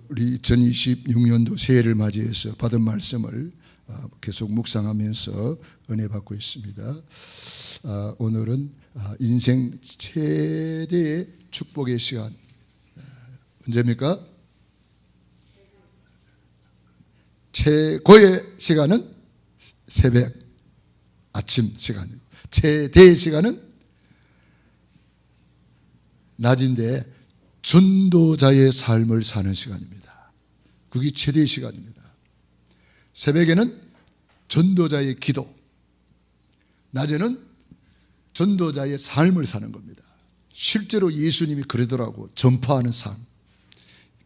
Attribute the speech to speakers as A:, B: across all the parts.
A: 우리 2026년도 새해를 맞이해서 받은 말씀을 계속 묵상하면서 은혜 받고 있습니다. 오늘은 인생 최대의 축복의 시간, 언제입니까? 최고의 시간은 새벽 아침 시간이고, 최대의 시간은 낮인데 전도자의 삶을 사는 시간입니다. 그게 최대의 시간입니다. 새벽에는 전도자의 기도, 낮에는 전도자의 삶을 사는 겁니다. 실제로 예수님이 그러더라고. 전파하는 삶,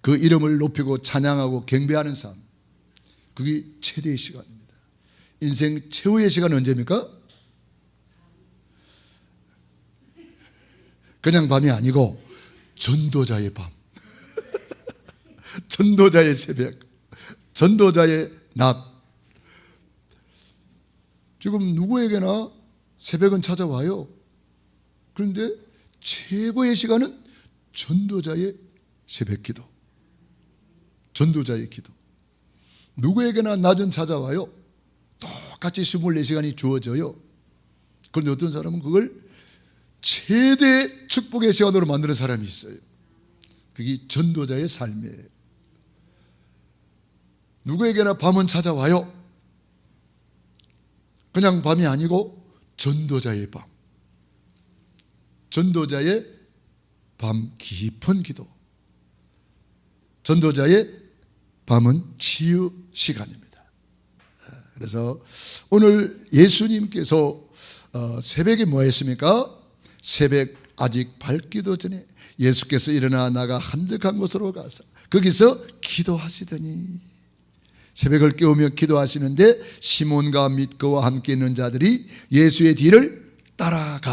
A: 그 이름을 높이고 찬양하고 경배하는 삶, 그게 최대의 시간입니다. 인생 최후의 시간은 언제입니까? 그냥 밤이 아니고 전도자의 밤, 전도자의 새벽, 전도자의 낮. 지금 누구에게나 새벽은 찾아와요. 그런데 최고의 시간은 전도자의 새벽 기도, 전도자의 기도. 누구에게나 낮은 찾아와요. 똑같이 24시간이 주어져요. 그런데 어떤 사람은 그걸 최대 축복의 시간으로 만드는 사람이 있어요. 그게 전도자의 삶이에요. 누구에게나 밤은 찾아와요. 그냥 밤이 아니고 전도자의 밤, 전도자의 밤 깊은 기도, 전도자의 밤은 치유 시간입니다. 그래서 오늘 예수님께서 새벽에 뭐 했습니까? 새벽 아직 밝기도 전에 예수께서 일어나 나가 한적한 곳으로 가서 거기서 기도하시더니, 새벽을 깨우며 기도하시는데 시몬과 및 그와 함께 있는 자들이 예수의 뒤를 따라가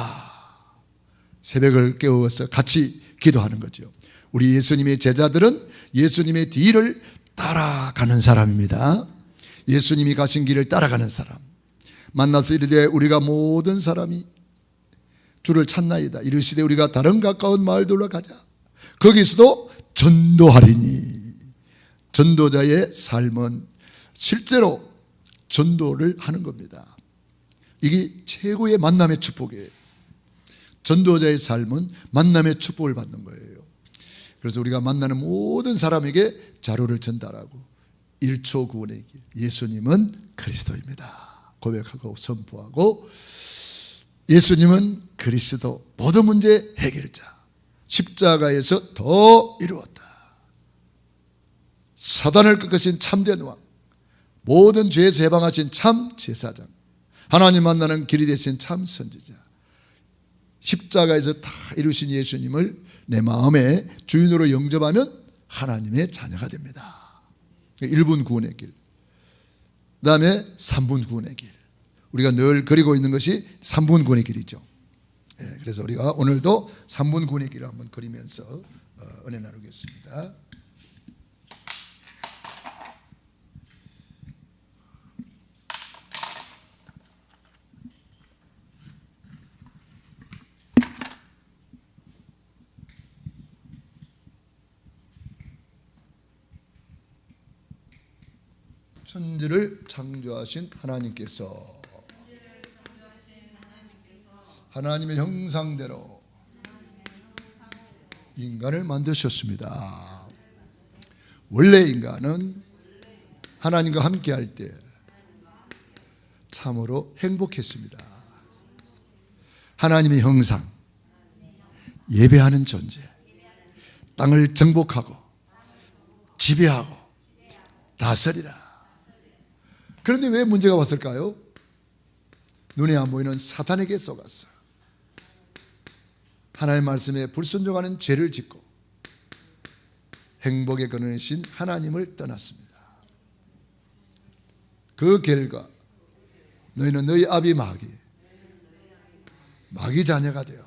A: 새벽을 깨워서 같이 기도하는 거죠. 우리 예수님의 제자들은 예수님의 뒤를 따라가는 사람입니다. 예수님이 가신 길을 따라가는 사람. 만나서 이르되 우리가 모든 사람이 주를 찾나이다. 이르시되 우리가 다른 가까운 마을들로 가자. 거기서도 전도하리니. 전도자의 삶은 실제로 전도를 하는 겁니다. 이게 최고의 만남의 축복이에요. 전도자의 삶은 만남의 축복을 받는 거예요. 그래서 우리가 만나는 모든 사람에게 자료를 전달하고 1초 구원의 길, 예수님은 그리스도입니다 고백하고 선포하고, 예수님은 그리스도, 모든 문제 해결자, 십자가에서 더 이루었다. 사단을 꺾으신 참된 왕, 모든 죄에서 해방하신 참 제사장, 하나님 만나는 길이 되신 참 선지자, 십자가에서 다 이루신 예수님을 내 마음의 주인으로 영접하면 하나님의 자녀가 됩니다. 1분 구원의 길, 그 다음에 3분 구원의 길. 우리가 늘 그리고 있는 것이 3분 구원의 길이죠. 그래서 우리가 오늘도 3분 구원의 길을 한번 그리면서 은혜 나누겠습니다. 천지를 창조하신 하나님께서 하나님의 형상대로 인간을 만드셨습니다. 원래 인간은 하나님과 함께 할 때 참으로 행복했습니다. 하나님의 형상, 예배하는 존재, 땅을 정복하고 지배하고 다스리라. 그런데 왜 문제가 왔을까요? 눈에 안 보이는 사탄에게 속았어. 하나님의 말씀에 불순종하는 죄를 짓고 행복의 근원이신 하나님을 떠났습니다. 그 결과 너희는 너희 아비 마귀 자녀가 되어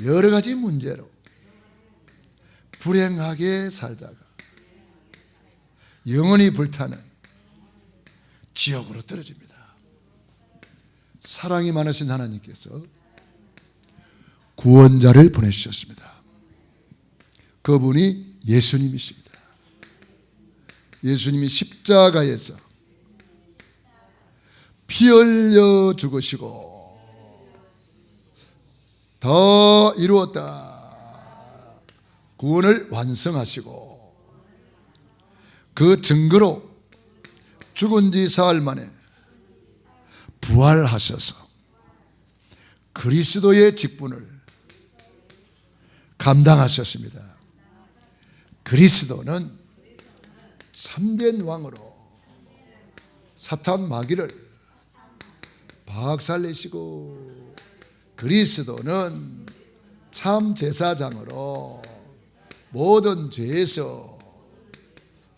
A: 여러 가지 문제로 불행하게 살다가 영원히 불타는 지옥으로 떨어집니다. 사랑이 많으신 하나님께서 구원자를 보내주셨습니다. 그분이 예수님이십니다. 예수님이 십자가에서 피 흘려 죽으시고 더 이루었다. 구원을 완성하시고 그 증거로 죽은 지 사흘 만에 부활하셔서 그리스도의 직분을 감당하셨습니다. 그리스도는 참된 왕으로 사탄 마귀를 박살내시고 그리스도는 참 제사장으로 모든 죄에서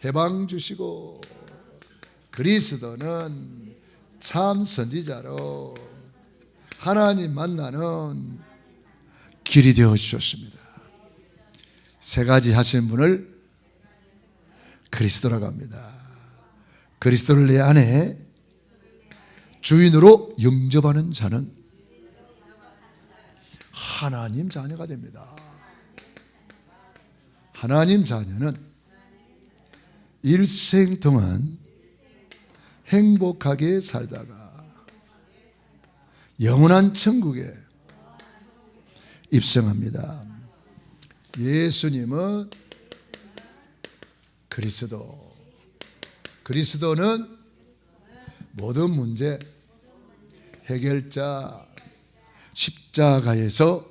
A: 해방 주시고 그리스도는 참 선지자로 하나님 만나는 길이 되어 주셨습니다. 세 가지 하신 분을 그리스도라고 합니다. 그리스도를 내 안에 주인으로 영접하는 자는 하나님 자녀가 됩니다. 하나님 자녀는 일생 동안 행복하게 살다가 영원한 천국에 입성합니다. 예수님은 그리스도는 모든 문제 해결자, 십자가에서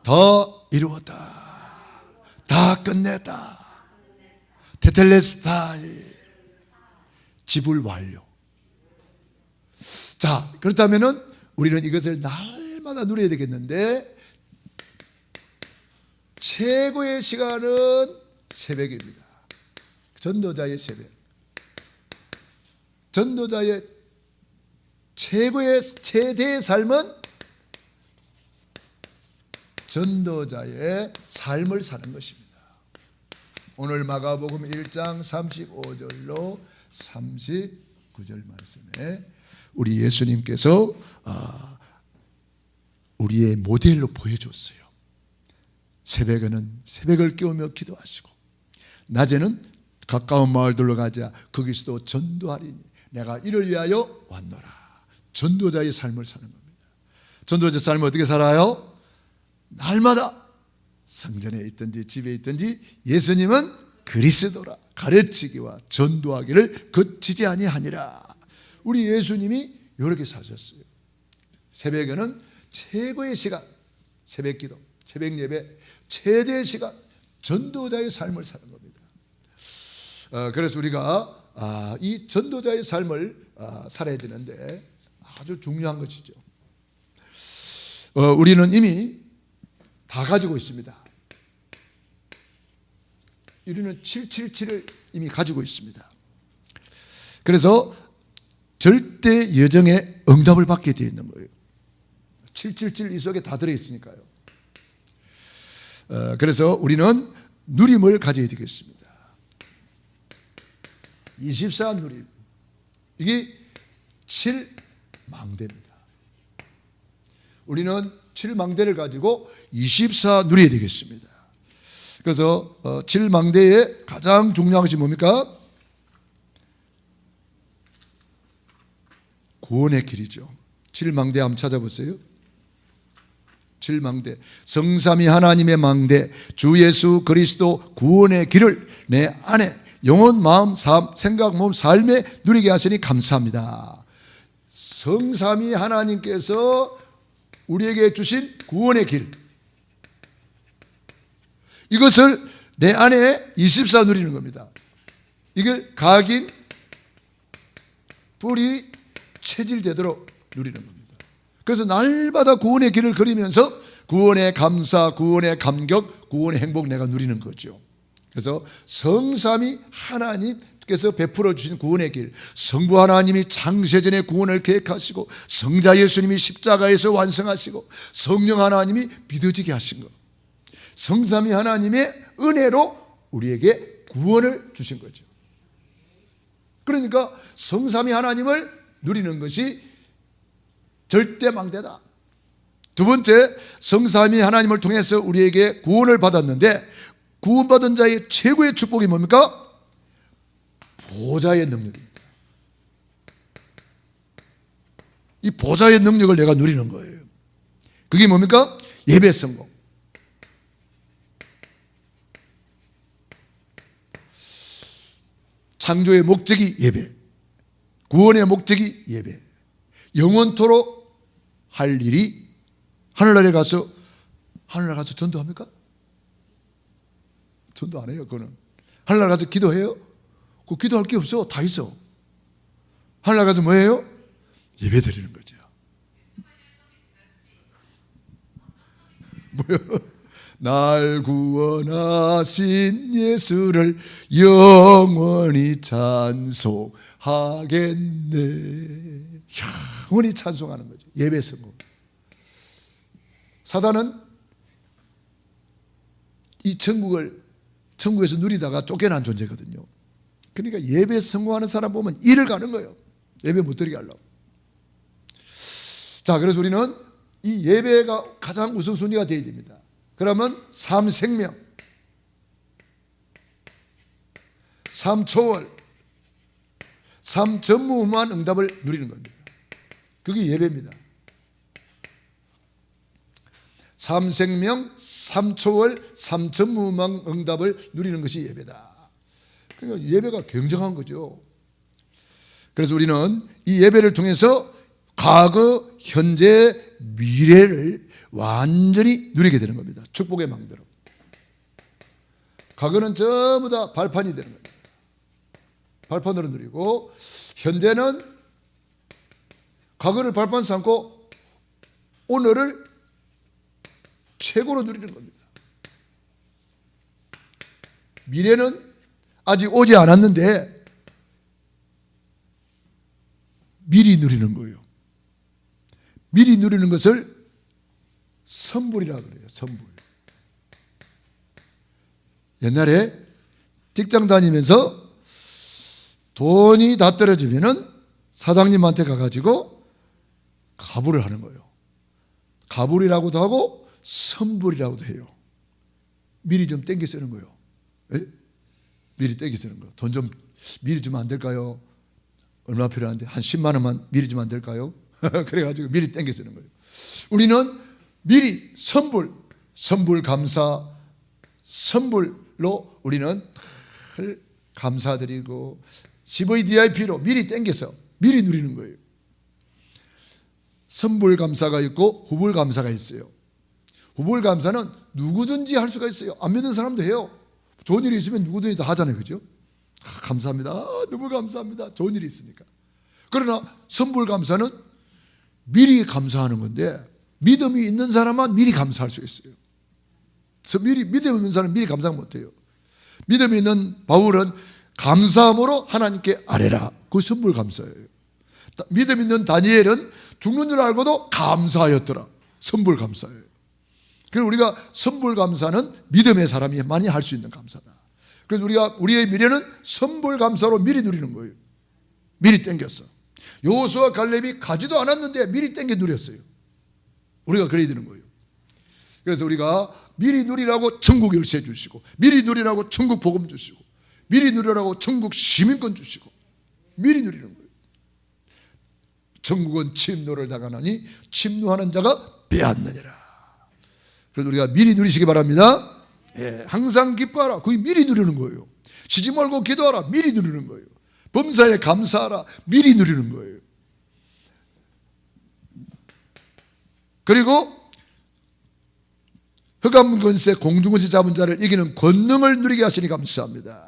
A: 더 이루었다, 다 끝냈다, 테텔레스타이, 지불 완료. 자, 그렇다면은 우리는 이것을 날마다 누려야 되겠는데 최고의 시간은 새벽입니다. 전도자의 새벽. 전도자의 최대의 삶은 전도자의 삶을 사는 것입니다. 오늘 마가복음 1장 35절로 39절 말씀에 우리 예수님께서 우리의 모델로 보여줬어요. 새벽에는 새벽을 깨우며 기도하시고 낮에는 가까운 마을들로 가자 거기서도 전도하리니 내가 이를 위하여 왔노라. 전도자의 삶을 사는 겁니다. 전도자의 삶을 어떻게 살아요? 날마다 성전에 있든지 집에 있든지 예수님은 그리스도라 가르치기와 전도하기를 그치지 아니하니라. 우리 예수님이 이렇게 사셨어요. 새벽에는 최고의 시간, 새벽 기도, 새벽 예배, 최대의 시간, 전도자의 삶을 사는 겁니다. 그래서 우리가 이 전도자의 삶을 살아야 되는데 아주 중요한 것이죠. 우리는 이미 다 가지고 있습니다. 우리는 777을 이미 가지고 있습니다. 그래서 절대 여정의 응답을 받게 되어 있는 거예요. 777 이 속에 다 들어있으니까요. 그래서 우리는 누림을 가져야 되겠습니다. 24 누림. 이게 7망대입니다. 우리는 7망대를 가지고 24 누려야 되겠습니다. 그래서 7망대의 가장 중요한 것이 뭡니까? 구원의 길이죠. 7망대 한번 찾아보세요. 7망대, 성삼위 하나님의 망대, 주 예수 그리스도 구원의 길을 내 안에 영혼, 마음, 생각, 몸, 삶에 누리게 하시니 감사합니다. 성삼위 하나님께서 우리에게 주신 구원의 길, 이것을 내 안에 24 누리는 겁니다. 이걸 각인, 뿌리, 체질되도록 누리는 겁니다. 그래서 날마다 구원의 길을 그리면서 구원의 감사, 구원의 감격, 구원의 행복 내가 누리는 거죠. 그래서 성삼위 하나님께서 베풀어 주신 구원의 길, 성부 하나님이 창세전에 구원을 계획하시고 성자 예수님이 십자가에서 완성하시고 성령 하나님이 믿어지게 하신 것, 성삼위 하나님의 은혜로 우리에게 구원을 주신 거죠. 그러니까 성삼위 하나님을 누리는 것이 절대망대다. 두 번째, 성삼위 하나님을 통해서 우리에게 구원을 받았는데 구원받은 자의 최고의 축복이 뭡니까? 보좌의 능력입니다. 이 보좌의 능력을 내가 누리는 거예요. 그게 뭡니까? 예배 성공. 창조의 목적이 예배, 구원의 목적이 예배. 영원토록 할 일이 하늘나라에 가서 전도합니까? 전도 안 해요. 그거는 하늘나라 가서 기도해요? 그 기도할 게 없어. 다 있어. 하늘나라 가서 뭐예요? 예배 드리는 거죠. 뭐요? 날 구원하신 예수를 영원히 찬송하겠네. 영원히 찬송하는 거죠. 예배 성공. 사단은 이 천국에서 누리다가 쫓겨난 존재거든요. 그러니까 예배 성공하는 사람 보면 일을 가는 거예요. 예배 못 드리게 하려고. 자, 그래서 우리는 이 예배가 가장 우선순위가 되어야 됩니다. 그러면 삼생명, 삼초월, 삼전무후무한 응답을 누리는 겁니다. 그게 예배입니다. 삼생명, 삼초월, 삼전무후무한 응답을 누리는 것이 예배다. 그러니까 예배가 굉장한 거죠. 그래서 우리는 이 예배를 통해서 과거, 현재, 미래를 완전히 누리게 되는 겁니다. 축복의 망대로. 과거는 전부 다 발판이 되는 겁니다. 발판으로 누리고, 현재는 과거를 발판 삼고 오늘을 최고로 누리는 겁니다. 미래는 아직 오지 않았는데 미리 누리는 거예요. 미리 누리는 것을 선불이라고 그래요. 선불. 옛날에 직장 다니면서 돈이 다 떨어지면은 사장님한테 가가지고 가불을 하는 거예요. 가불이라고도 하고 선불이라고도 해요. 미리 좀 땡겨 쓰는 거예요. 에? 미리 땡겨 쓰는 거. 돈 좀 미리 주면 안 될까요? 얼마 필요한데 한 10만 원만 미리 주면 안 될까요? 그래가지고 미리 땡겨 쓰는 거예요. 우리는 미리 선불 감사, 선불로 우리는 감사드리고 CVDIP로 미리 땡겨서 미리 누리는 거예요. 선불 감사가 있고 후불 감사가 있어요. 후불 감사는 누구든지 할 수가 있어요. 안 믿는 사람도 해요. 좋은 일이 있으면 누구든지 다 하잖아요. 그죠? 감사합니다. 너무 감사합니다. 좋은 일이 있으니까. 그러나 선불 감사는 미리 감사하는 건데 믿음이 있는 사람만 미리 감사할 수 있어요. 그래서 믿음 있는 사람은 미리 감사 못해요. 믿음이 있는 바울은 감사함으로 하나님께 아뢰라. 그 선불 감사예요. 믿음 있는 다니엘은 죽는 줄 알고도 감사하였더라. 선불 감사예요. 그래서 우리가 선불 감사는 믿음의 사람이 많이 할 수 있는 감사다. 그래서 우리의 미래는 선불 감사로 미리 누리는 거예요. 미리 땡겼어. 여호수아 갈렙이 가지도 않았는데 미리 땡겨 누렸어요. 우리가 그래야 되는 거예요. 그래서 우리가 미리 누리라고 천국 열쇠 주시고, 미리 누리라고 천국 복음 주시고, 미리 누리라고 천국 시민권 주시고, 미리 누리는 거예요. 천국은 침노를 당하나니 침노하는 자가 빼앗느니라. 그래서 우리가 미리 누리시기 바랍니다. 예, 항상 기뻐하라. 그게 미리 누리는 거예요. 쉬지 말고 기도하라. 미리 누리는 거예요. 범사에 감사하라. 미리 누리는 거예요. 그리고 흑암 권세, 공중 권세 잡은 자를 이기는 권능을 누리게 하시니 감사합니다.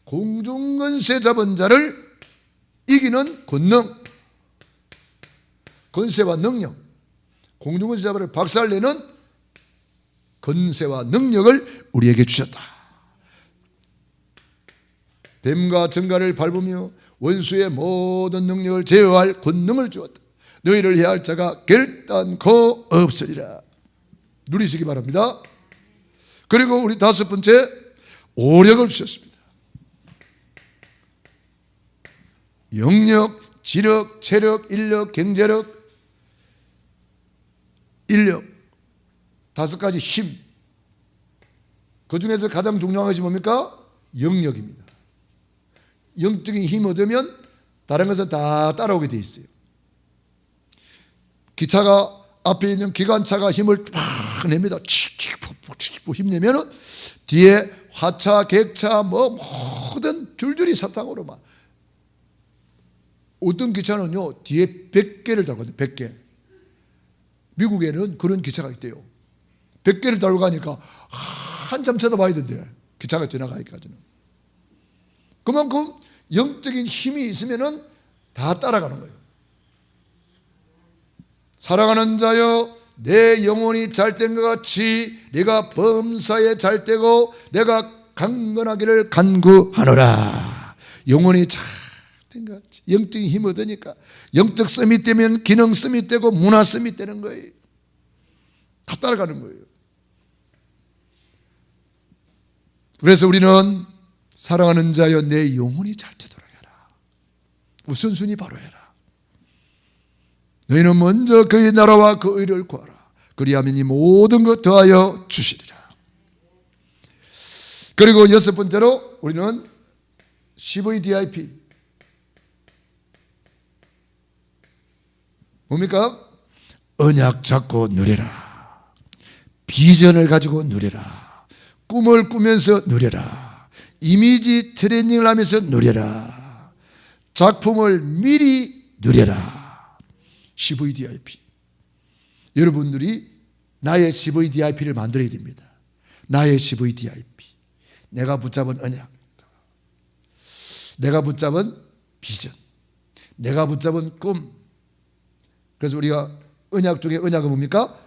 A: 공중 권세 잡은 자를 이기는 권능, 권세와 능력, 공중 권세 잡을 박살내는 권세와 능력을 우리에게 주셨다. 뱀과 정갈을 밟으며 원수의 모든 능력을 제어할 권능을 주었다. 너희를 해할 자가 결단코 없으리라. 누리시기 바랍니다. 그리고 우리 다섯 번째, 오력을 주셨습니다. 영력, 지력, 체력, 인력, 경제력, 인력, 5가지 힘. 그 중에서 가장 중요한 것이 뭡니까? 영력입니다. 영적인 힘을 얻으면 다른 것은 다 따라오게 돼 있어요. 기차가 앞에 있는 기관차가 힘을 팍 냅니다. 칙칙폭폭 힘내면은 뒤에 화차, 객차 모든 줄줄이 사탕으로 막. 어떤 기차는요 뒤에 100개를 달거든요. 100개. 미국에는 그런 기차가 있대요. 100개를 달고 가니까 한참 쳐다봐야 된대. 기차가 지나가기까지는. 그만큼 영적인 힘이 있으면은 다 따라가는 거예요. 사랑하는 자여, 내 영혼이 잘된 것 같이 네가 범사에 잘되고 내가 강건하기를 간구하노라. 영혼이 잘된 것 같이. 영적인 힘을 얻으니까 영적 씀이 되면 기능 씀이 되고 문화 씀이 되는 거예요. 다 따라가는 거예요. 그래서 우리는 사랑하는 자여, 내 영혼이 잘되도록 해라. 우선순위 바로 해라. 너희는 먼저 그의 나라와 그 의를 구하라. 그리하면 이 모든 것 더하여 주시리라. 그리고 6번째로 우리는 CVDIP. 뭡니까? 언약 잡고 누려라. 비전을 가지고 누려라. 꿈을 꾸면서 누려라. 이미지 트레이닝을 하면서 누려라. 작품을 미리 누려라. CVDIP. 여러분들이 나의 CVDIP를 만들어야 됩니다. 나의 CVDIP. 내가 붙잡은 언약, 내가 붙잡은 비전, 내가 붙잡은 꿈. 그래서 우리가 언약 중에 언약은 뭡니까?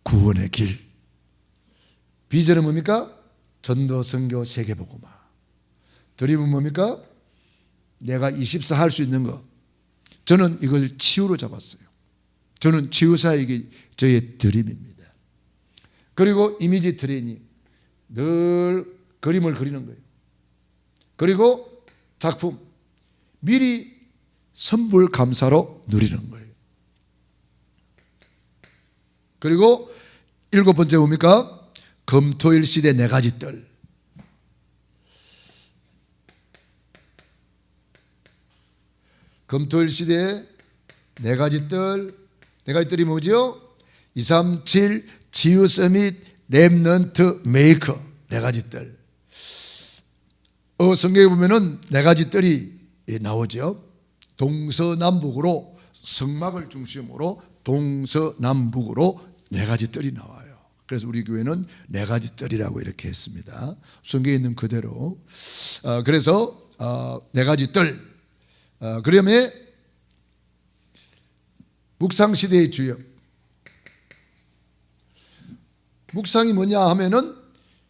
A: 구원의 길. 비전은 뭡니까? 전도, 선교, 세계복음화. 드림은 뭡니까? 내가 24 할 수 있는 것. 저는 이걸 치유로 잡았어요. 저는 치유사역이 저의 드림입니다. 그리고 이미지 트레이닝. 늘 그림을 그리는 거예요. 그리고 작품. 미리 선불 감사로 누리는 거예요. 그리고 7번째 뭡니까? 금토일 시대 4가지 뜰. 금토일 시대에 4가지 뜰. 4가지 뜰이 뭐죠? 237 치유 서밋 렘넌트 메이커. 4가지 뜰. 성경에 보면은 4가지 뜰이 나오죠. 동서남북으로, 성막을 중심으로 동서남북으로 4가지 뜰이 나와요. 그래서 우리 교회는 4가지 뜰이라고 이렇게 했습니다. 성경에 있는 그대로. 그래서 4가지 뜰. 그러면 묵상시대의 주역. 묵상이 뭐냐 하면은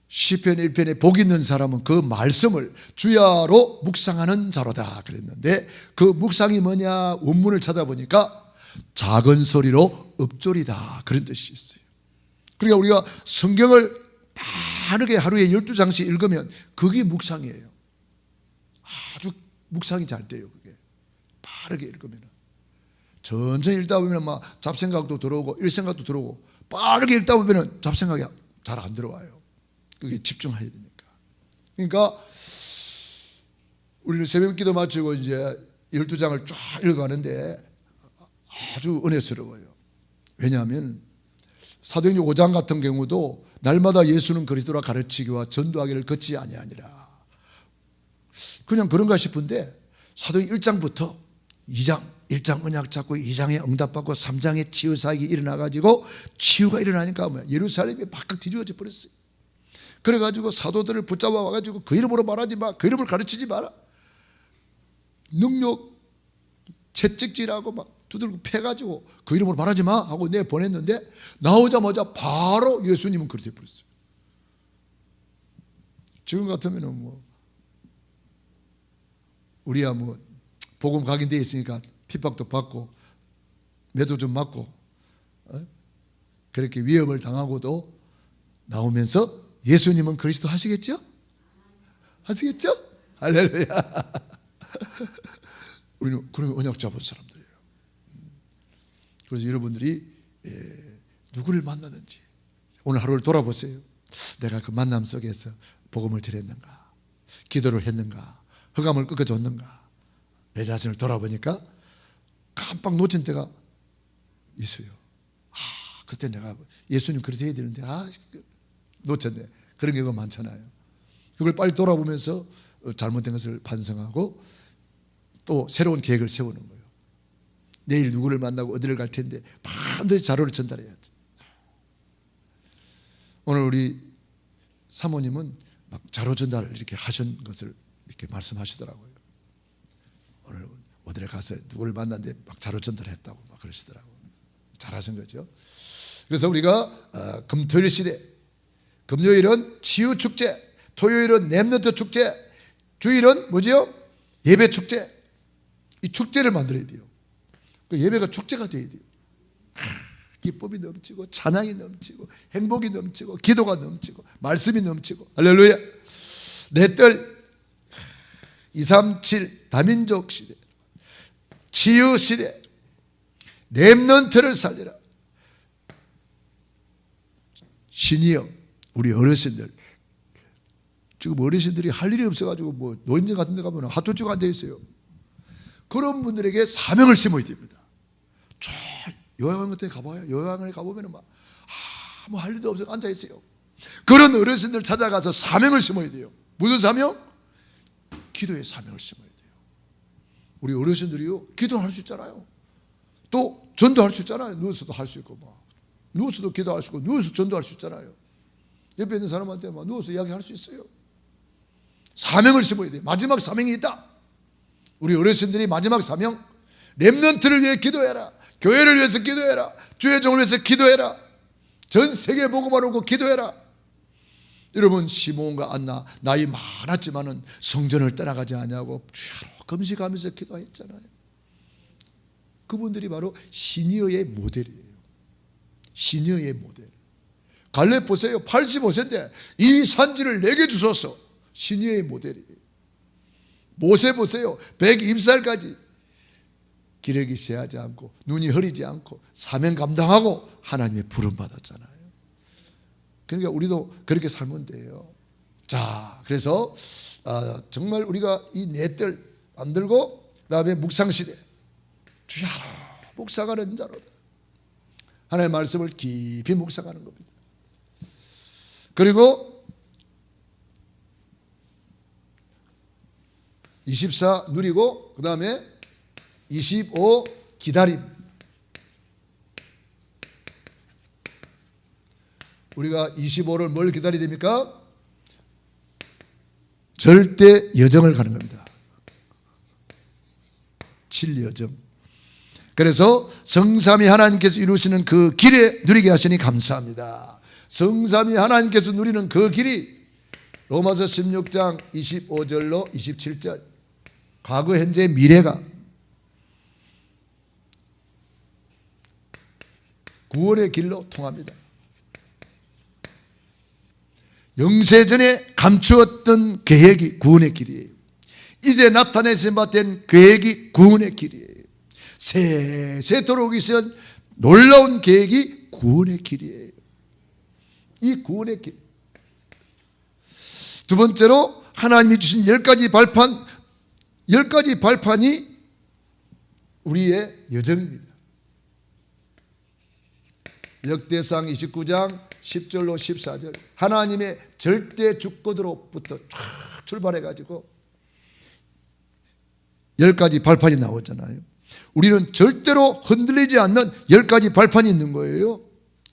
A: 시편 1편에 복 있는 사람은 그 말씀을 주야로 묵상하는 자로다 그랬는데, 그 묵상이 뭐냐 원문을 찾아보니까 작은 소리로 읊조리다 그런 뜻이 있어요. 그러니까 우리가 성경을 빠르게 하루에 12장씩 읽으면 그게 묵상이에요. 아주 묵상이 잘 돼요. 그게 빠르게 읽으면. 천천히 읽다 보면 막 잡생각도 들어오고 일생각도 들어오고, 빠르게 읽다 보면 잡생각이 잘 안 들어와요. 그게 집중해야 되니까. 그러니까 우리는 새벽기도 마치고 이제 12장을 쫙 읽어가는데 아주 은혜스러워요. 왜냐하면 사도행전 5장 같은 경우도 날마다 예수는 그리스도라 가르치기와 전도하기를 걷지 아니하니라. 그냥 그런가 싶은데 사도행전 1장부터 2장, 1장 언약 잡고 2장에 응답받고 3장에 치유사역이 일어나가지고 치유가 일어나니까 예루살렘이 바깥 뒤집어져 버렸어요. 그래가지고 사도들을 붙잡아 와가지고 그 이름으로 말하지 마, 그 이름을 가르치지 마라. 능력 채찍질하고 막 두들고 패가지고 그 이름으로 말하지 마 하고 내보냈는데, 나오자마자 바로 예수님은 그렇게 버렸어요. 지금 같으면은 뭐 우리야 뭐 복음 각인돼 있으니까 핍박도 받고 매도 좀 맞고 그렇게 위협을 당하고도 나오면서 예수님은 그리스도 하시겠죠? 하시겠죠? 할렐루야. 우리는 그런 언약 잡은 사람들이에요. 그래서 여러분들이 누구를 만나든지 오늘 하루를 돌아보세요. 내가 그 만남 속에서 복음을 전했는가, 기도를 했는가, 흑암을 꺾어줬는가. 내 자신을 돌아보니까 깜빡 놓친 때가 있어요. 그때 내가 예수님 그렇게 해야 되는데 놓쳤네. 그런 경우가 많잖아요. 그걸 빨리 돌아보면서 잘못된 것을 반성하고 또 새로운 계획을 세우는 거예요. 내일 누구를 만나고 어디를 갈 텐데 반드시 자료를 전달해야지. 오늘 우리 사모님은 막 자료 전달을 이렇게 하신 것을 이렇게 말씀하시더라고요. 오늘 어디에 가서 누구를 만났는데 막 자료 전달했다고 막 그러시더라고요. 잘하신 거죠. 그래서 우리가 금토일 시대, 금요일은 치유 축제, 토요일은 렘넌트 축제, 주일은 뭐지요? 예배 축제. 이 축제를 만들어야 돼요. 그 예배가 축제가 돼야 돼요. 기쁨이 넘치고 찬양이 넘치고 행복이 넘치고 기도가 넘치고 말씀이 넘치고 할렐루야. 내 딸 237 다민족 시대, 치유 시대, 렘넌트를 살리라. 시니어 우리 어르신들, 지금 어르신들이 할 일이 없어가지고 뭐 노인정 같은 데 가면 핫도그가 앉아 있어요. 그런 분들에게 사명을 심어야 됩니다. 저 요양원 같은 데 가봐요. 요양원에 가보면 막 아무 할 일도 없어서 앉아 있어요. 그런 어르신들 찾아가서 사명을 심어야 돼요. 무슨 사명? 기도의 사명을 심어야 돼요. 우리 어르신들이요, 기도할 수 있잖아요. 또 전도할 수 있잖아요. 누워서도 할 수 있고 막 누워서도 기도할 수 있고 누워서 전도할 수 있잖아요. 옆에 있는 사람한테 막 누워서 이야기할 수 있어요. 사명을 심어야 돼요. 마지막 사명이 있다. 우리 어르신들이 마지막 사명, 렘넌트를 위해 기도해라. 교회를 위해서 기도해라. 주의 종을 위해서 기도해라. 전 세계 복음하라고 기도해라. 여러분, 시몬과 안나 나이 많았지만은 성전을 떠나가지 않냐고 주야로 금식하면서 기도했잖아요. 그분들이 바로 시니어의 모델이에요. 시니어의 모델. 갈렙 보세요. 85세인데 이 산지를 내게 주소서. 시니어의 모델이에요. 모세 보세요. 120살까지 기력이 쇠하지 않고 눈이 흐리지 않고 사명 감당하고 하나님의 부름 받았잖아요. 그러니까 우리도 그렇게 살면 돼요. 자, 그래서 정말 우리가 이 넷들 만들고 그다음에 묵상시대, 주야로 묵상하는 자로다. 하나님의 말씀을 깊이 묵상하는 겁니다. 그리고 24 누리고 그 다음에 25 기다림. 우리가 25를 뭘 기다려야 됩니까? 절대 여정을 가는 겁니다. 7여정. 그래서 성삼위 하나님께서 이루시는 그 길에 누리게 하시니 감사합니다. 성삼위 하나님께서 누리는 그 길이 로마서 16장 25절로 27절, 과거 현재 미래가 구원의 길로 통합니다. 영세전에 감추었던 계획이 구원의 길이에요. 이제 나타내신 바 된 계획이 구원의 길이에요. 세세토록 있은 놀라운 계획이 구원의 길이에요. 이 구원의 길. 두 번째로 하나님이 주신 10가지 발판, 10가지 발판이 우리의 여정입니다. 역대상 29장 10절로 14절, 하나님의 절대 주권으로부터 쫙 출발해가지고 10가지 발판이 나오잖아요. 우리는 절대로 흔들리지 않는 10가지 발판이 있는 거예요.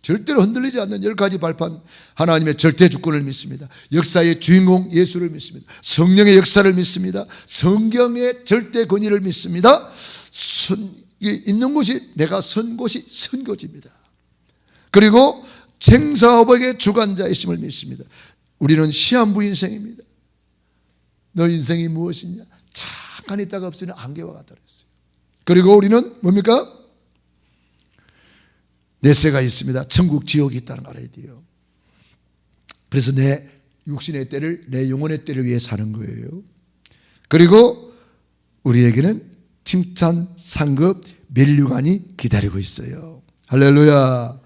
A: 절대로 흔들리지 않는 10가지 발판. 하나님의 절대 주권을 믿습니다. 역사의 주인공 예수를 믿습니다. 성령의 역사를 믿습니다. 성경의 절대 권위를 믿습니다. 있는 곳이 내가 선 곳이 선거지입니다. 그리고 생사업의 주관자이심을 믿습니다. 우리는 시한부 인생입니다. 너 인생이 무엇이냐? 잠깐 있다가 없으니 안개와 같다 그랬어요. 그리고 우리는 뭡니까? 내세가 있습니다. 천국 지옥이 있다는 걸 알아야 돼요. 그래서 내 육신의 때를, 내 영혼의 때를 위해 사는 거예요. 그리고 우리에게는 칭찬, 상급, 면류관이 기다리고 있어요. 할렐루야.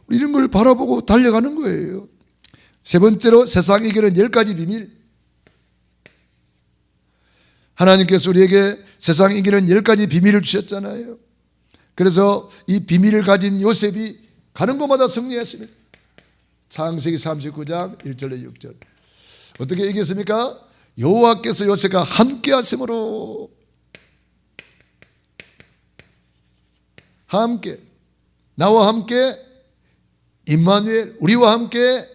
A: 이런 걸 바라보고 달려가는 거예요. 세 번째로 세상 이기는 10가지 비밀. 하나님께서 우리에게 세상 이기는 10가지 비밀을 주셨잖아요. 그래서 이 비밀을 가진 요셉이 가는 곳마다 승리했습니다. 창세기 39장 1절로 6절. 어떻게 이겼습니까? 여호와께서 요셉과 함께 하심으로. 함께, 나와 함께, 임마누엘, 우리와 함께,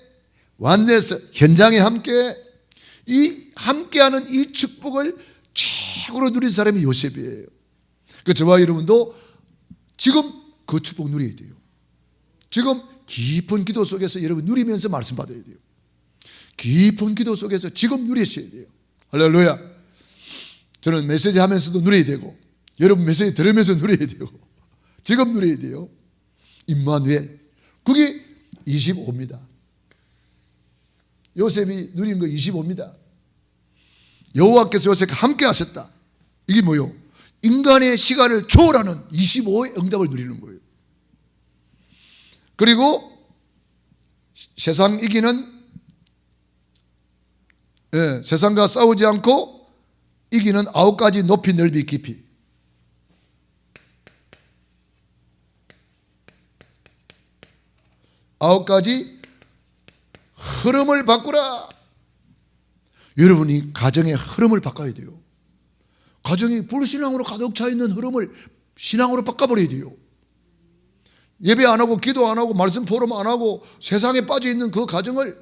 A: 완내서 현장에 함께, 이 함께하는 이 축복을 최고로 누린 사람이 요셉이에요. 그 저와 여러분도 지금 그 축복 누려야 돼요. 지금 깊은 기도 속에서 여러분 누리면서 말씀 받아야 돼요. 깊은 기도 속에서 지금 누리셔야 돼요. 할렐루야. 저는 메시지 하면서도 누려야 되고, 여러분 메시지 들으면서 누려야 되고, 지금 누려야 돼요. 임마누엘. 그게 25입니다. 요셉이 누린 거 25입니다. 여호와께서 요셉과 함께 하셨다. 이게 뭐요? 인간의 시간을 초월하는 25의 응답을 누리는 거예요. 그리고 세상 이기는, 세상과 싸우지 않고 이기는 9가지 높이 넓이 깊이. 아홉 가지 흐름을 바꾸라. 여러분이 가정의 흐름을 바꿔야 돼요. 가정이 불신앙으로 가득 차 있는 흐름을 신앙으로 바꿔버려야 돼요. 예배 안 하고 기도 안 하고 말씀 포럼 안 하고 세상에 빠져 있는 그 가정을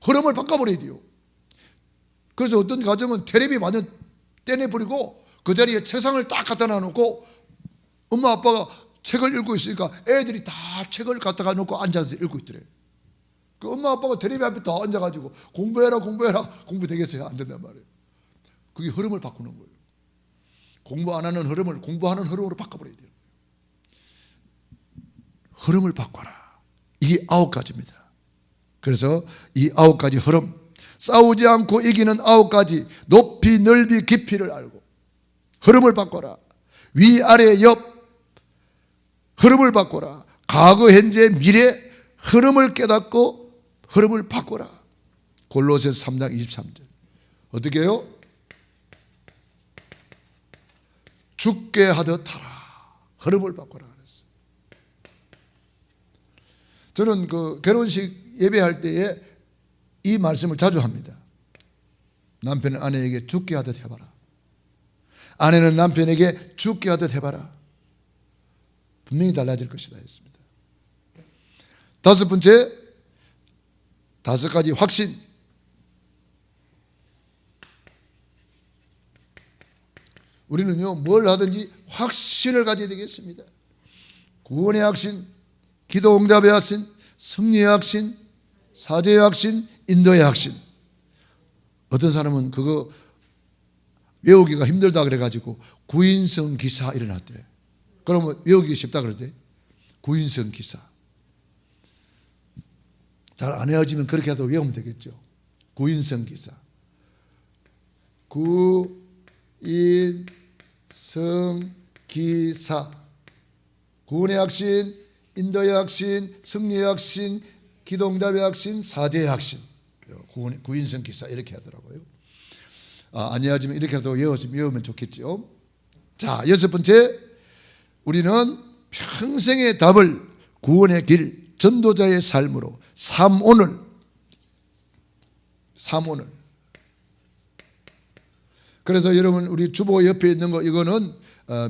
A: 흐름을 바꿔버려야 돼요. 그래서 어떤 가정은 텔레비 완전 떼내버리고 그 자리에 책상을 딱 갖다 놔놓고 엄마 아빠가 책을 읽고 있으니까 애들이 다 책을 갖다가 놓고 앉아서 읽고 있더래. 그 엄마 아빠가 텔레비 앞에 다 앉아가지고 공부해라 공부 되겠어요? 안 된단 말이에요. 그게 흐름을 바꾸는 거예요. 공부 안 하는 흐름을 공부하는 흐름으로 바꿔버려야 돼요. 흐름을 바꿔라. 이게 9가지입니다. 그래서 이 9가지 흐름, 싸우지 않고 이기는 9가지 높이 넓이 깊이를 알고 흐름을 바꿔라. 위아래 옆 흐름을 바꿔라. 과거 현재 미래 흐름을 깨닫고 흐름을 바꿔라. 골로새서 3장 23절. 어떻게 해요? 죽게 하듯 하라. 흐름을 바꿔라 그랬어요. 저는 그 결혼식 예배할 때에 이 말씀을 자주 합니다. 남편은 아내에게 죽게 하듯 해봐라. 아내는 남편에게 죽게 하듯 해봐라. 분명히 달라질 것이다 했습니다. 5번째, 5가지 확신. 우리는요, 뭘 하든지 확신을 가져야 되겠습니다. 구원의 확신, 기도 응답의 확신, 승리의 확신, 사죄의 확신, 인도의 확신. 어떤 사람은 그거 외우기가 힘들다 그래가지고 구인성 기사 일어났대. 그러면 외우기 쉽다 그러대. 구인성 기사. 잘 안 외워지면 그렇게 해도 외우면 되겠죠. 구인성 기사. 구인성 기사. 구원의 확신, 인도의 확신, 승리의 확신, 기도응답의 확신, 사죄의 확신. 구인성 기사 이렇게 하더라고요. 안 외워지면 이렇게라도 외우면 좋겠죠. 자, 6번째, 우리는 평생의 답을 구원의 길, 전도자의 삶으로 삶오늘. 그래서 여러분 우리 주보 옆에 있는 거 이거는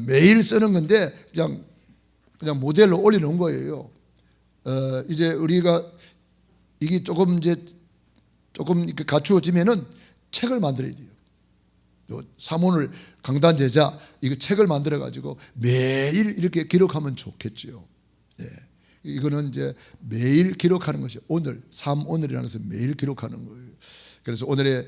A: 매일 쓰는 건데 그냥 모델로 올려놓은 거예요. 이제 우리가 이게 조금 이렇게 갖추어지면은 책을 만들어야 돼요. 삶오늘 강단 제자 이거 책을 만들어 가지고 매일 이렇게 기록하면 좋겠죠. 예. 이거는 이제 매일 기록하는 것이 삶오늘이라는 것은 매일 기록하는 거예요. 그래서 오늘의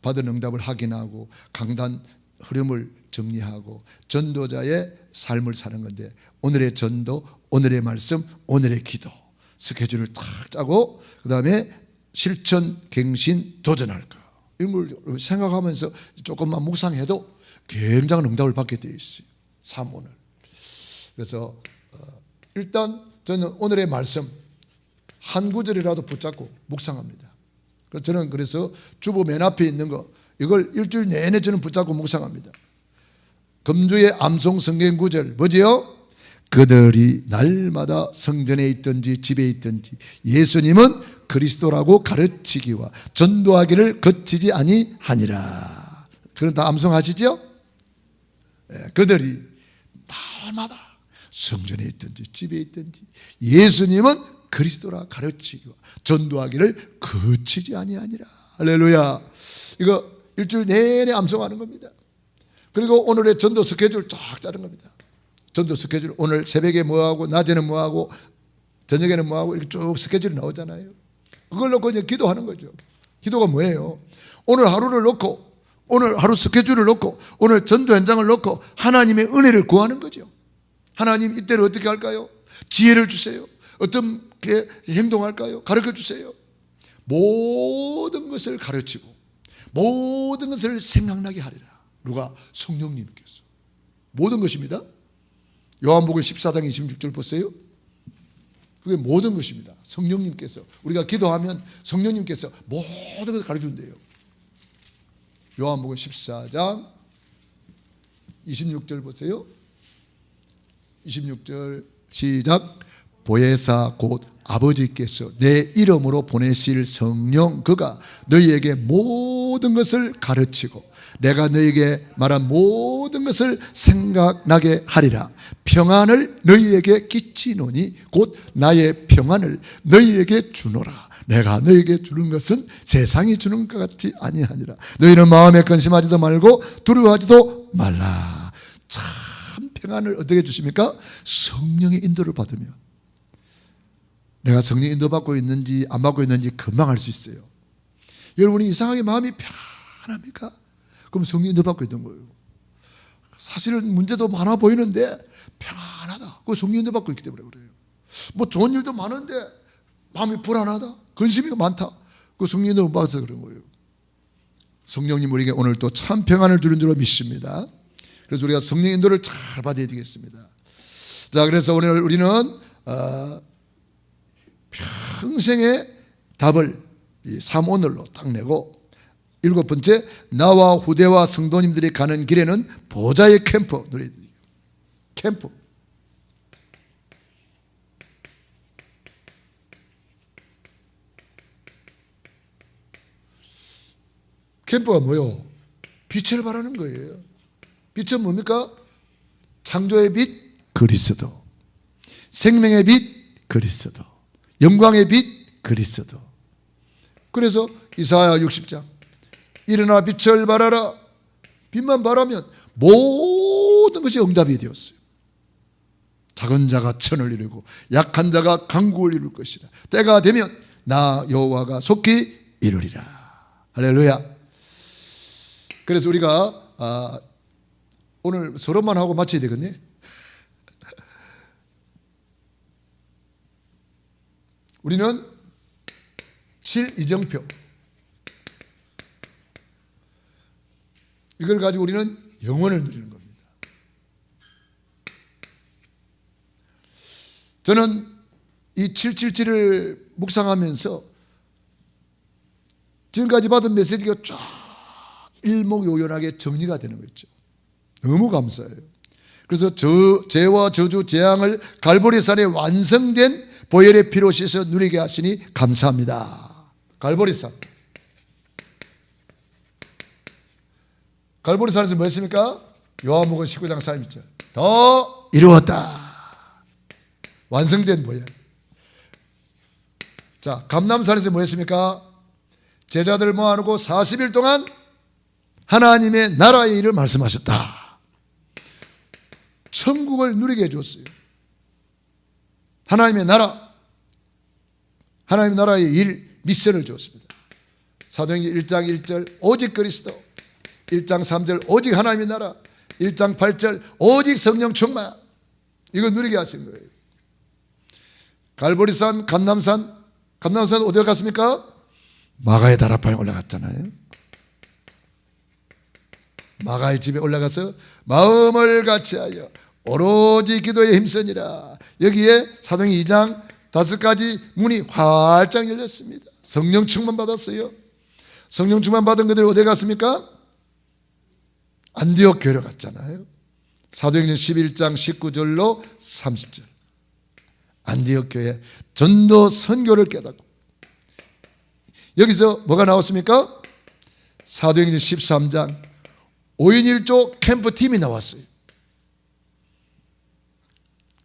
A: 받은 응답을 확인하고 강단 흐름을 정리하고 전도자의 삶을 사는 건데, 오늘의 전도, 오늘의 말씀, 오늘의 기도 스케줄을 탁 짜고 그 다음에 실천, 갱신, 도전할 거, 이런 걸 생각하면서 조금만 묵상해도 굉장한 응답을 받게 되어 있어요. 삶오늘. 그래서 일단 저는 오늘의 말씀, 한 구절이라도 붙잡고 묵상합니다. 저는 그래서 주보 맨 앞에 있는 거 이걸 일주일 내내 저는 붙잡고 묵상합니다. 금주의 암송 성경 구절 뭐지요? 그들이 날마다 성전에 있든지 집에 있든지 예수님은 그리스도라고 가르치기와 전도하기를 거치지 아니하니라. 그런 다 암송하시죠? 그들이 날마다 성전에 있든지 집에 있든지 예수님은 그리스도라 가르치기와 전도하기를 거치지 아니하니라. 할렐루야. 이거 일주일 내내 암송하는 겁니다. 그리고 오늘의 전도 스케줄 쫙 짜는 겁니다. 전도 스케줄 오늘 새벽에 뭐하고 낮에는 뭐하고 저녁에는 뭐하고 이렇게 쭉 스케줄이 나오잖아요. 그걸 놓고 이제 기도하는 거죠. 기도가 뭐예요? 오늘 하루를 놓고 오늘 하루 스케줄을 놓고 오늘 전도 현장을 놓고 하나님의 은혜를 구하는 거죠. 하나님 이때를 어떻게 할까요? 지혜를 주세요. 어떻게 행동할까요? 가르쳐 주세요. 모든 것을 가르치고 모든 것을 생각나게 하리라. 누가? 성령님께서. 모든 것입니다. 요한복음 14장 26절 보세요. 그게 모든 것입니다. 성령님께서. 우리가 기도하면 성령님께서 모든 것을 가르쳐준대요. 요한복음 14장 26절 보세요. 26절 시작. 보혜사 곧 아버지께서 내 이름으로 보내실 성령 그가 너희에게 모든 것을 가르치고 내가 너희에게 말한 모든 것을 생각나게 하리라. 평안을 너희에게 끼치노니 곧 나의 평안을 너희에게 주노라. 내가 너희에게 주는 것은 세상이 주는 것 같지 아니하니라. 너희는 마음에 근심하지도 말고 두려워하지도 말라. 참 평안을 어떻게 주십니까? 성령의 인도를 받으면. 내가 성령 인도받고 있는지 안 받고 있는지 금방 알 수 있어요. 여러분이 이상하게 마음이 편합니까? 그럼 성령 인도받고 있는 거예요. 사실은 문제도 많아 보이는데 편안하다. 그 성령 인도받고 있기 때문에 그래요. 뭐 좋은 일도 많은데 마음이 불안하다. 근심이 많다. 그 성령 인도를 받아서 그런 거예요. 성령님 우리에게 오늘 또 참 평안을 주는 줄로 믿습니다. 그래서 우리가 성령 인도를 잘 받아야 되겠습니다. 자, 그래서 오늘 우리는 평생의 답을 3오늘로 딱 내고 7번째, 나와 후대와 성도님들이 가는 길에는 보좌의 캠프. 캠프. 캠프가 뭐요? 빛을 발하는 거예요. 빛은 뭡니까? 창조의 빛 그리스도, 생명의 빛 그리스도, 영광의 빛 그리스도. 그래서 이사야 60장 일어나 빛을 발하라. 빛만 발하면 모든 것이 응답이 되었어요. 작은 자가 천을 이루고 약한 자가 강국을 이룰 것이라. 때가 되면 나 여호와가 속히 이루리라. 할렐루야. 그래서 우리가 오늘 서론만 하고 마쳐야 되겠네. 우리는 7이정표 이걸 가지고 우리는 영원을 누리는 겁니다. 저는 이 777을 묵상하면서 지금까지 받은 메시지가 쫙 일목요연하게 정리가 되는 거 있죠. 너무 감사해요. 그래서 죄와 저주 재앙을 갈보리산에 완성된 보혈의 피로 씻어 누리게 하시니 감사합니다. 갈보리산. 갈보리산에서 뭐 했습니까? 요한복음 19장 32절. 더 이루었다. 완성된 보혈. 자, 감람산에서 뭐 했습니까? 제자들 모아놓고 40일 동안 하나님의 나라의 일을 말씀하셨다. 천국을 누리게 해줬어요. 하나님의 나라, 하나님의 나라의 일, 미션을 주었습니다. 사도행전 1장 1절 오직 그리스도, 1장 3절 오직 하나님의 나라, 1장 8절 오직 성령 충만. 이거 누리게 하신 거예요. 갈보리산, 감람산 어디에 갔습니까? 마가의 다락방에 올라갔잖아요. 마가의 집에 올라가서 마음을 같이하여 오로지 기도에 힘쓰니라. 여기에 사도행전 2장 5가지 문이 활짝 열렸습니다. 성령 충만 받았어요. 성령 충만 받은 그들이 어디 갔습니까? 안디옥 교회로 갔잖아요. 사도행전 11장 19절로 30절. 안디옥 교회 전도 선교를 깨닫고, 여기서 뭐가 나왔습니까? 사도행전 13장 5인 1조 캠프팀이 나왔어요.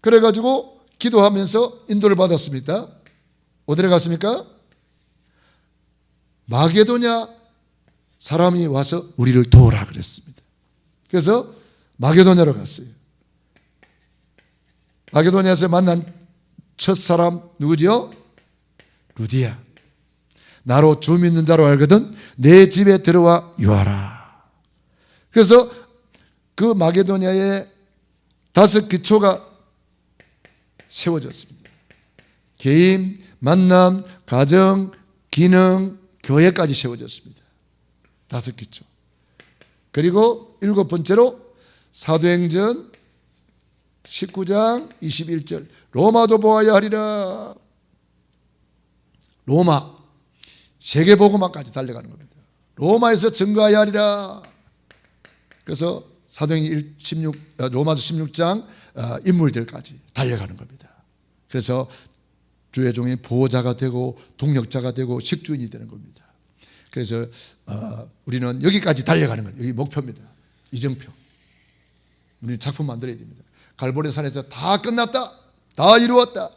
A: 그래가지고 기도하면서 인도를 받았습니다. 어디로 갔습니까? 마게도냐 사람이 와서 우리를 도우라 그랬습니다. 그래서 마게도냐로 갔어요. 마게도냐에서 만난 첫 사람 누구죠? 루디아. 나로 주 믿는 자로 알거든 내 집에 들어와 유하라. 그래서 그 마게도냐에 5기초가 세워졌습니다. 개인, 만남, 가정, 기능, 교회까지 세워졌습니다. 5기초. 그리고 7번째로 사도행전 19장 21절 로마도 보아야 하리라. 로마 세계복음화까지 달려가는 겁니다. 로마에서 증거해야 하리라. 그래서 사도행전 16, 로마서 16장 인물들까지 달려가는 겁니다. 그래서 주의 종이 보호자가 되고 동력자가 되고 식주인이 되는 겁니다. 그래서 우리는 여기까지 달려가는 거예요. 여기 목표입니다. 이정표. 우리는 작품 만들어야 됩니다. 갈보리산에서 다 끝났다. 다 이루었다.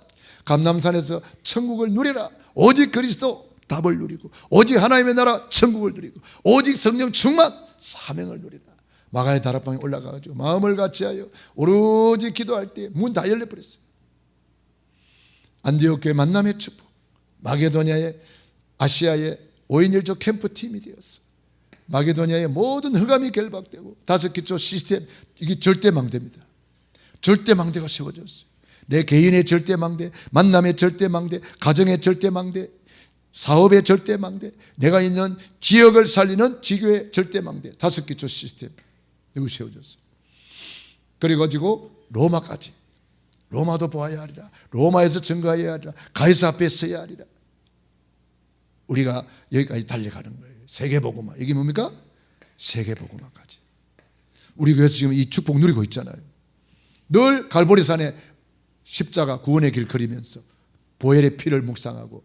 A: 감람산에서 천국을 누리라. 오직 그리스도 답을 누리고, 오직 하나님의 나라 천국을 누리고, 오직 성령 충만 사명을 누리라. 마가의 다락방에 올라가가지고 마음을 같이하여 오로지 기도할 때 문 다 열려버렸어요. 안디옥 교회 만남의 축복, 마게도냐의 아시아의 5인 1조 캠프팀이 되었어요. 마게도냐의 모든 흑암이 결박되고 5기초 시스템, 이게 절대망대입니다. 절대망대가 세워졌어요. 내 개인의 절대망대, 만남의 절대망대, 가정의 절대망대, 사업의 절대망대, 내가 있는 지역을 살리는 지교의 절대망대, 5기초 시스템 이거 세워졌어요. 그래가지고 로마까지, 로마도 보아야 하리라. 로마에서 증거해야 하리라. 가이사 앞에 서야 하리라. 우리가 여기까지 달려가는 거예요. 세계복음화. 이게 뭡니까? 세계복음화까지. 우리 교회에서 지금 이 축복 누리고 있잖아요. 늘 갈보리산에 십자가 구원의 길 걸으면서 보혈의 피를 묵상하고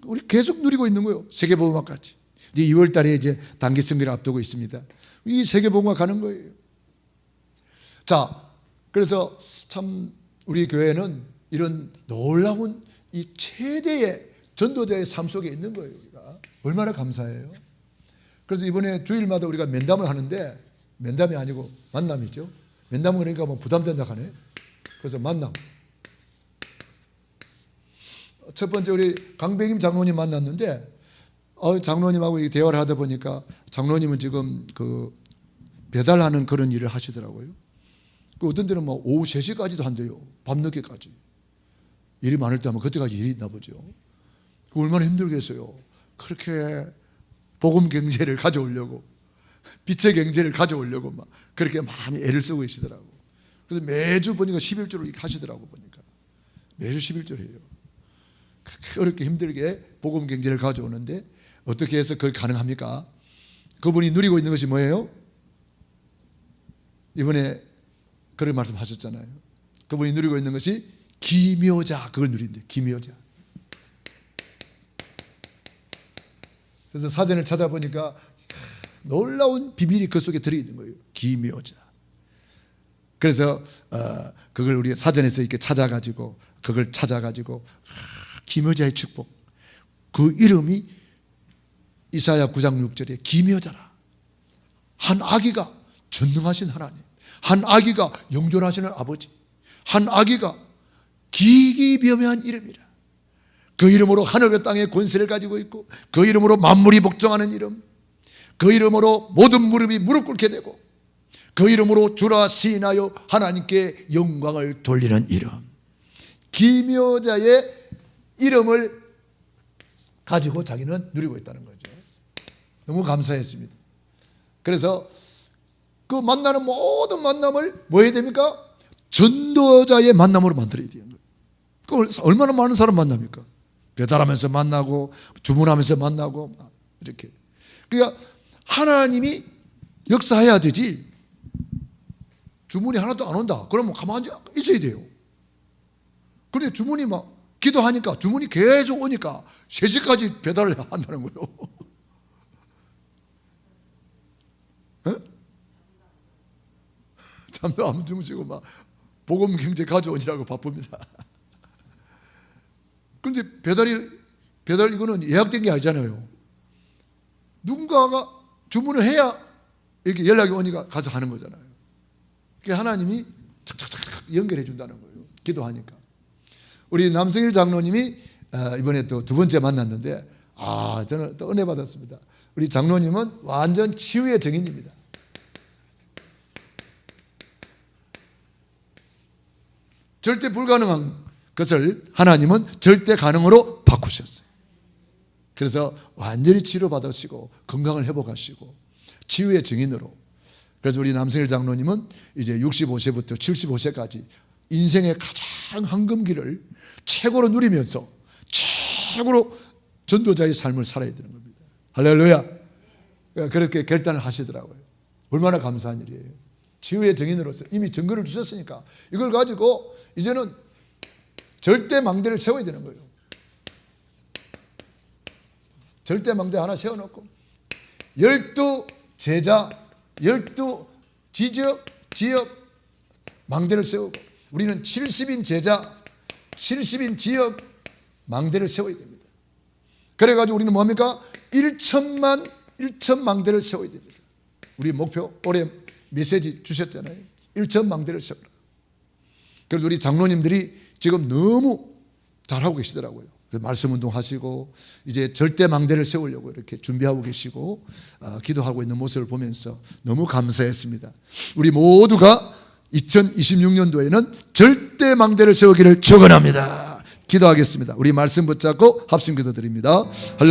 A: 우리 계속 누리고 있는 거예요. 세계복음화까지. 이제 2월 달에 이제 단기 선교를 앞두고 있습니다. 이 세계복음화 가는 거예요. 자, 그래서 참 우리 교회는 이런 놀라운 이 최대의 전도자의 삶 속에 있는 거예요. 우리가 얼마나 감사해요. 그래서 이번에 주일마다 우리가 면담을 하는데, 면담이 아니고 만남이죠. 면담은 그러니까 뭐 부담된다 하네. 그래서 만남. 첫 번째 우리 강백임 장로님 만났는데, 장로님하고 대화를 하다 보니까 장로님은 지금 그 배달하는 그런 일을 하시더라고요. 그 어떤 데는 뭐 오후 3시까지도 한대요. 밤늦게까지. 일이 많을 때 하면 그때까지 일이 있나 보죠. 얼마나 힘들겠어요. 그렇게 복음 경제를 가져오려고, 빛의 경제를 가져오려고 막 그렇게 많이 애를 쓰고 계시더라고. 그래서 매주 보니까 11조를 이렇게 하시더라고. 보니까 매주 11조를 해요. 그렇게 어렵게 힘들게 복음 경제를 가져오는데 어떻게 해서 그걸 가능합니까? 그분이 누리고 있는 것이 뭐예요? 이번에 그런 말씀 하셨잖아요. 그분이 누리고 있는 것이 기묘자, 그걸 누린대. 기묘자. 그래서 사전을 찾아보니까 놀라운 비밀이 그 속에 들어있는 거예요. 기묘자. 그래서 그걸 우리가 사전에서 이렇게 찾아가지고 그걸 찾아가지고 기묘자의 축복. 그 이름이 이사야 9장 6절에 기묘자라. 한 아기가 전능하신 하나님, 한 아기가 영존하시는 아버지, 한 아기가 기기묘묘한 이름이라. 그 이름으로 하늘과 땅의 권세를 가지고 있고, 그 이름으로 만물이 복종하는 이름, 그 이름으로 모든 무릎이 무릎 꿇게 되고, 그 이름으로 주라 시인하여 하나님께 영광을 돌리는 이름. 기묘자의 이름을 가지고 자기는 누리고 있다는 거죠. 너무 감사했습니다. 그래서 그 만나는 모든 만남을 뭐 해야 됩니까? 전도자의 만남으로 만들어야 되는 거예요. 얼마나 많은 사람 만납니까? 배달하면서 만나고 주문하면서 만나고 이렇게. 그러니까 하나님이 역사해야 되지, 주문이 하나도 안 온다 그러면 가만히 있어야 돼요. 그런데 주문이 막 기도하니까 주문이 계속 오니까 3시까지 배달을 한다는 거예요. 잠도 안 주무시고 막 복음 경제 가져오니라고 바쁩니다. 그런데 배달 이거는 예약된 게 아니잖아요. 누군가가 주문을 해야 이렇게 연락이 오니까 가서 하는 거잖아요. 그러니까 하나님이 착착착 연결해 준다는 거예요. 기도하니까. 우리 남성일 장로님이 이번에 또 2번째 만났는데 저는 또 은혜 받았습니다. 우리 장로님은 완전 치유의 증인입니다. 절대 불가능한 것을 하나님은 절대 가능으로 바꾸셨어요. 그래서 완전히 치료받으시고 건강을 회복하시고 치유의 증인으로. 그래서 우리 남성일 장로님은 이제 65세부터 75세까지 인생의 가장 황금기를 최고로 누리면서 최고로 전도자의 삶을 살아야 되는 겁니다. 할렐루야. 그렇게 결단을 하시더라고요. 얼마나 감사한 일이에요. 치유의 증인으로서 이미 증거를 주셨으니까 이걸 가지고 이제는 절대 망대를 세워야 되는 거예요. 절대 망대 하나 세워놓고 12제자 12지역 지역 망대를 세우고, 우리는 70인 제자 70인 지역 망대를 세워야 됩니다. 그래가지고 우리는 뭡니까? 1천 망대를 세워야 됩니다. 우리 목표 올해 메시지 주셨잖아요. 1천 망대를 세우라. 그래서 우리 장로님들이 지금 너무 잘하고 계시더라고요. 말씀 운동하시고 이제 절대 망대를 세우려고 이렇게 준비하고 계시고 기도하고 있는 모습을 보면서 너무 감사했습니다. 우리 모두가 2026년도에는 절대 망대를 세우기를 축원합니다. 기도하겠습니다. 우리 말씀 붙잡고 합심 기도 드립니다.